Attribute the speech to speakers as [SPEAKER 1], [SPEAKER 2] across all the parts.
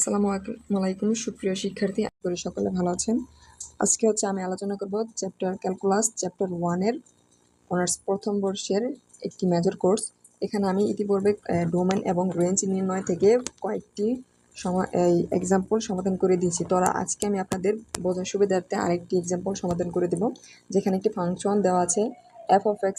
[SPEAKER 1] আসসালামু আলাইকুম সুপ্রিয় শিক্ষার্থী, আশা করি সকলে ভালো আছেন। আজকে আমি আলোচনা করব চ্যাপ্টার ক্যালকুলাস চ্যাপ্টার 1-এর অনার্স প্রথম বর্ষের একটি মেজর কোর্স। এখানে আমি ইতিপূর্বে ডোমেন এবং রেঞ্জ নির্ণয় থেকে কয়েকটি এক্সাম্পল সমাধান করে দিয়েছি। তো আজকে আমি আপনাদের বোঝার সুবিধার্থে আরেকটি এক্সাম্পল সমাধান করে দেব, যেখানে একটি ফাংশন দেওয়া আছে f(x)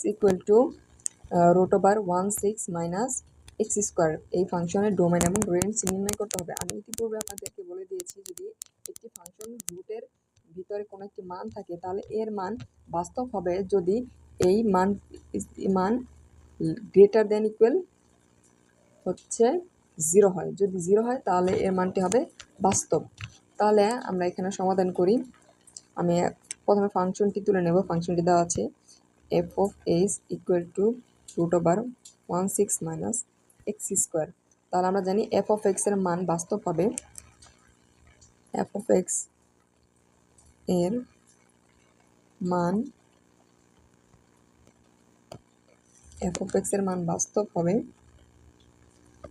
[SPEAKER 1] √1/6 - x স্কোয়ার। এই ফাংশনের ডোমেন এবং রেঞ্জ নির্ণয় করতে হবে। আমি ইতিপূর্বে আপনাদেরকে বলে দিয়েছি, যদি একটি ফাংশন রুটের ভিতরে কোনো একটি মান থাকে তাহলে এর মান বাস্তব হবে যদি এই মান গ্রেটার দেন ইকুয়াল 0 হয়। যদি 0 হয় তাহলে এর মানটি হবে বাস্তব। তাহলে আমরা এখানে সমাধান করি। আমি প্রথমে ফাংশনটি তুলে নেব। ফাংশনটি দেওয়া আছে f(h) √1/6 - x স্কোয়ার। তাহলে আমরা জানি f(x) এর মান বাস্তব হবে, f(x) এর মান বাস্তব হবে।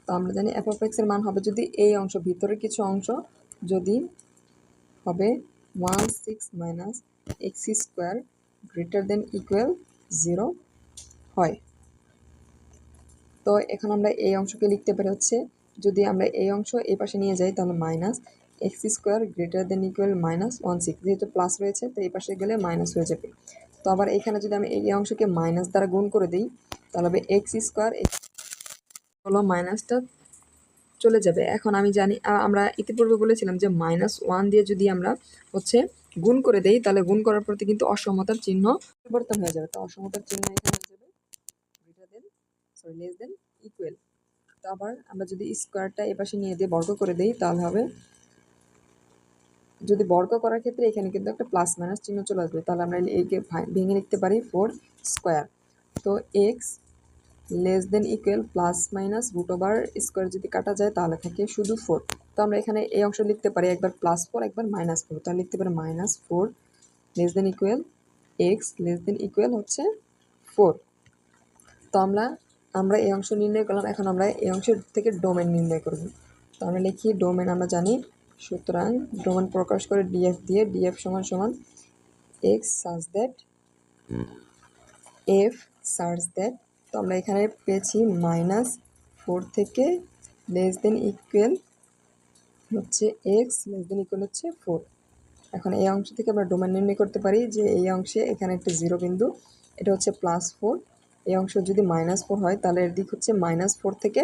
[SPEAKER 1] তো আমরা জানি f(x) এর মান হবে যদি এই অংশ, ভিতরের কিছু অংশ যদি হবে 1/6 - x square greater than equal 0 হয়। তো এখন আমরা এই অংশকে লিখতে পারি যদি আমরা এই অংশ এই পাশে নিয়ে যাই তাহলে -x square greater than equal -1/6, যেহেতু প্লাস রয়েছে তো এই পাশে গেলে মাইনাস হয়ে যাবে। তো আবার এখানে যদি আমি এই অংশকে মাইনাস দ্বারা গুণ করে দিই তাহলে হবে x স্কোয়ার, হলো মাইনাসটা চলে যাবে। এখন আমি জানি, আমরা ইতিপূর্বে বলেছিলাম যে -1 দিয়ে যদি আমরা গুণ করে দেই তাহলে গুণ করার প্রতি কিন্তু অসমতার চিহ্ন পরিবর্তন হয়ে যাবে। তো অসমতার চিহ্ন এখানে হয়ে যাবে লেস দেন ইকুয়াল। তো আবার আমরা যদি স্কোয়ারটা এপাশে নিয়ে দিয়ে বর্গ করে দেই তাহলে হবে, যদি বর্গ করার ক্ষেত্রে এখানে কিন্তু একটা প্লাস মাইনাস চিহ্ন চলে আসবে। তাহলে আমরা এইকে ভেঙে লিখতে পারি 4 স্কোয়ার। তো x less than equal plus minus √square যদি কাটা যায় তাহলে থাকে শুধু 4। তো আমরা এখানে এই অংশ লিখতে পারি একবার +4 একবার -4। তাহলে লিখতে পারি -4 less than equal x less than equal 4। তো আমরা এই অংশ নির্ণয় করলাম। এখন আমরা এই অংশের থেকে ডোমেন নির্ণয় করব। তো আমরা লিখি ডোমেন আমরা জানি, সুতরাং ডোমেন প্রকাশ করে df দিয়ে, df = x সার্চ দ্যাট। তো আমরা এখানে পেয়েছি -4 থেকে less than equal x less than equal 4। এখন এই অংশ থেকে আমরা ডোমেন নির্ণয় করতে পারি যে এই অংশে এখানে একটা 0 বিন্দু, এটা +4। এই অংশ যদি -4 হয় তাহলে এর দিক -4 থেকে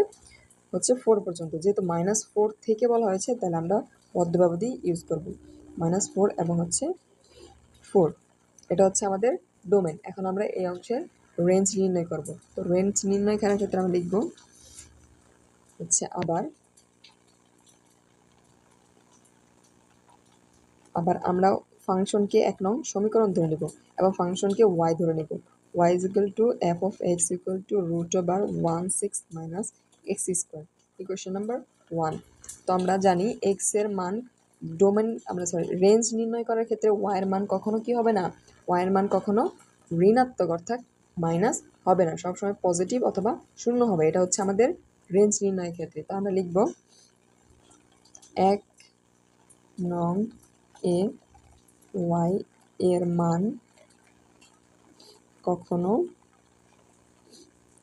[SPEAKER 1] 4 পর্যন্ত। যেহেতু -4 থেকে বলা হয়েছে তাহলে আমরা মধ্যব্যবধি ইউজ করব, -4 এবং 4। এটা আমাদের ডোমেন। এখন আমরা এই অংশের রেঞ্জ নির্ণয় করব। তো রেঞ্জ নির্ণয় করার ক্ষেত্রে আমরা লিখব আবার আমরা ফাংশনকে 1 নং সমীকরণ ধরে নেব এবং ফাংশনকে y ধরে নেব। y f(x) √1/6 - x square, equation number 1। তো আমরা জানি x এর মান রেঞ্জ নির্ণয় করার ক্ষেত্রে y এর মান কখনো কি হবে না, y এর মান কখনো ঋণাত্মক অর্থাৎ মাইনাস হবে না, সবসময় পজিটিভ অথবা 0 হবে। এটা আমাদের রেঞ্জ নির্ণয়ের ক্ষেত্রে। তো আমরা লিখব 1 নং এ y এর মান কখনো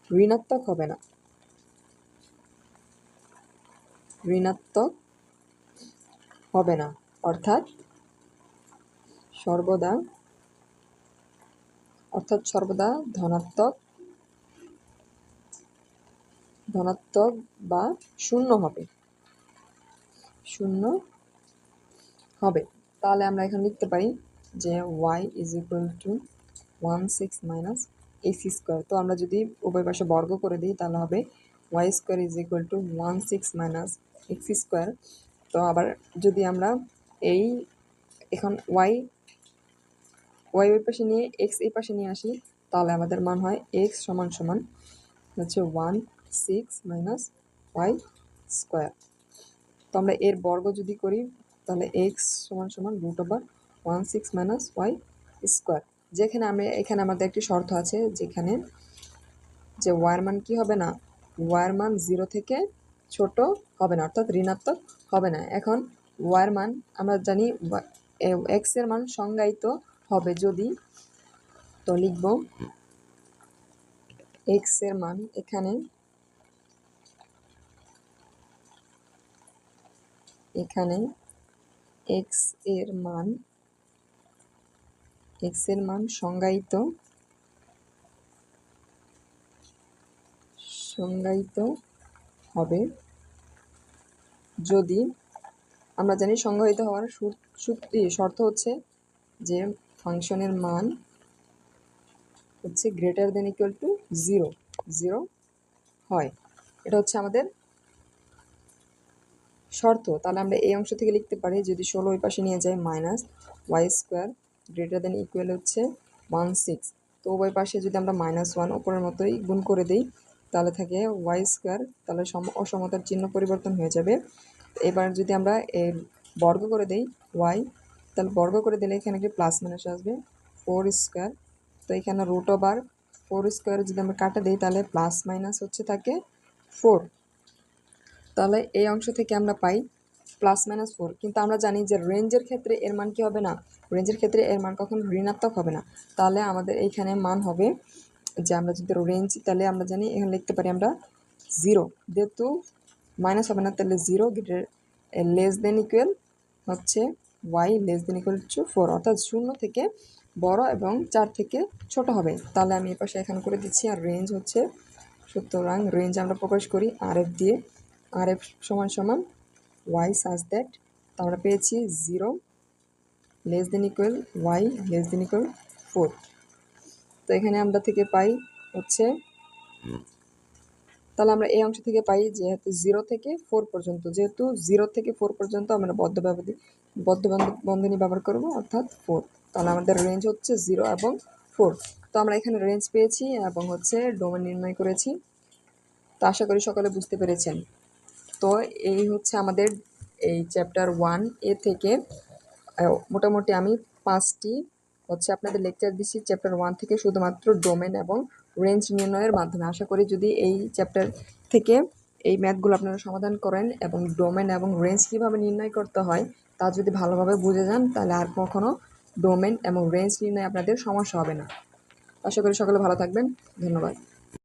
[SPEAKER 1] ঋণাত্মক হবে না, অর্থাৎ সর্বদা ধনাত্মক বা 0 হবে। তাহলে আমরা এখানে লিখতে পারি যে y = 1/6 - x স্কোয়ার। তো আমরা যদি উভয় পাশে বর্গ করে দিই তাহলে হবে y স্কোয়ার = 1/6 - x স্কোয়ার। তো আবার যদি আমরা এখন y ওই পাশে নিয়ে x এই পাশে নিয়ে আসি তাহলে আমাদের মান হয় x = 1/6 - y স্কোয়ার। তো আমরা এর বর্গ যদি করি তাহলে x = √1/6 - y স্কোয়ার। এখানে আমাদের একটি শর্ত আছে, যেখানে y এর মান কি হবে না, y এর মান 0 থেকে ছোট হবে না, অর্থাৎ ঋণাত্মক হবে না। এখন ওয়াইয়ের মান আমরা জানি এক্স এর মান সংজ্ঞায়িত হবে যদি, তো লিখব এক্স এর মান এখানে এক্স এর মান সংজ্ঞায়িত হবে যদি, আমরা জানি সংজ্ঞায়িত হওয়ার শর্ত হচ্ছে যে ফাংশনের মান হচ্ছে গ্রেটার দেন ইকুয়াল টু 0 হয়। এটা হচ্ছে আমাদের শর্ত। তাহলে আমরা এই অংশ থেকে লিখতে পারি, যদি 16 ওই পাশে নিয়ে যাই minus Y square greater than equal হচ্ছে 16। তো উভয় পাশে যদি আমরা -1 উপরের মতোই গুণ করে দিই তাহলে থাকে ওয়াই স্কোয়ার, তাহলে অসমতার চিহ্ন পরিবর্তন হয়ে যাবে। এবার যদি আমরা এর বর্গ করে দিই ওয়াই, তাহলে বর্গ করে দিলে এখানে একটি প্লাস মাইনাস আসবে 4 স্কোয়ার। তো এখানে রুট ওভার 4 স্কোয়ার যদি আমরা কাটা দিই তাহলে প্লাস মাইনাস হচ্ছে থাকে 4। তাহলে এই অংশ থেকে আমরা পাই +-4। কিন্তু আমরা জানি যে রেঞ্জের ক্ষেত্রে এর মান কি হবে না, রেঞ্জের ক্ষেত্রে এর মান কখনো ঋণাত্মক হবে না। তাহলে আমাদের এইখানে মান হবে যে, আমরা যদি রেঞ্জ, তাহলে আমরা জানি এখানে লিখতে পারি আমরা 0, যেহেতু মাইনাস হবে না তাহলে 0 লেস দেন ইকুয়াল হচ্ছে y less than equal to 4, অর্থাৎ 0 থেকে বড় এবং 4 থেকে ছোট হবে। তাহলে আমি এই পাশে এখানে করে দিচ্ছি। আর রেঞ্জ হচ্ছে, সুতরাং রেঞ্জ আমরা প্রকাশ করি RF দিয়ে, RF সমান y such that, তো আমরা পেয়েছি 0 less than equal y less than equal 4। তো এখানে আমরা থেকে পাই হচ্ছে, তাহলে আমরা এই অংশ থেকে পাই যেহেতু 0 থেকে 4 পর্যন্ত, যেহেতু 0 থেকে 4 পর্যন্ত আমরা বদ্ধ বন্ধনী ব্যবহার করব, অর্থাৎ 4। তাহলে আমাদের রেঞ্জ হচ্ছে 0 এবং 4। তো আমরা এখানে রেঞ্জ পেয়েছি এবং হচ্ছে ডোমেন নির্ণয় করেছি। তো আশা করি সকলে বুঝতে পেরেছেন। তো এই হচ্ছে আমাদের এই চ্যাপ্টার 1 এ থেকে মোটামুটি আমি 5টি হচ্ছে আপনাদের লেকচার দিচ্ছি চ্যাপ্টার 1 থেকে, শুধুমাত্র ডোমেন এবং রেঞ্জ নির্ণয়ের মাধ্যমে। আশা করি যদি এই চ্যাপ্টার থেকে এই ম্যাথগুলো আপনারা সমাধান করেন এবং ডোমেন এবং রেঞ্জ কীভাবে নির্ণয় করতে হয় তা যদি ভালোভাবে বুঝে যান, তাহলে আর কখনো ডোমেন এবং রেঞ্জ নির্ণয় আপনাদের সমস্যা হবে না। আশা করি সকলে ভালো থাকবেন। ধন্যবাদ।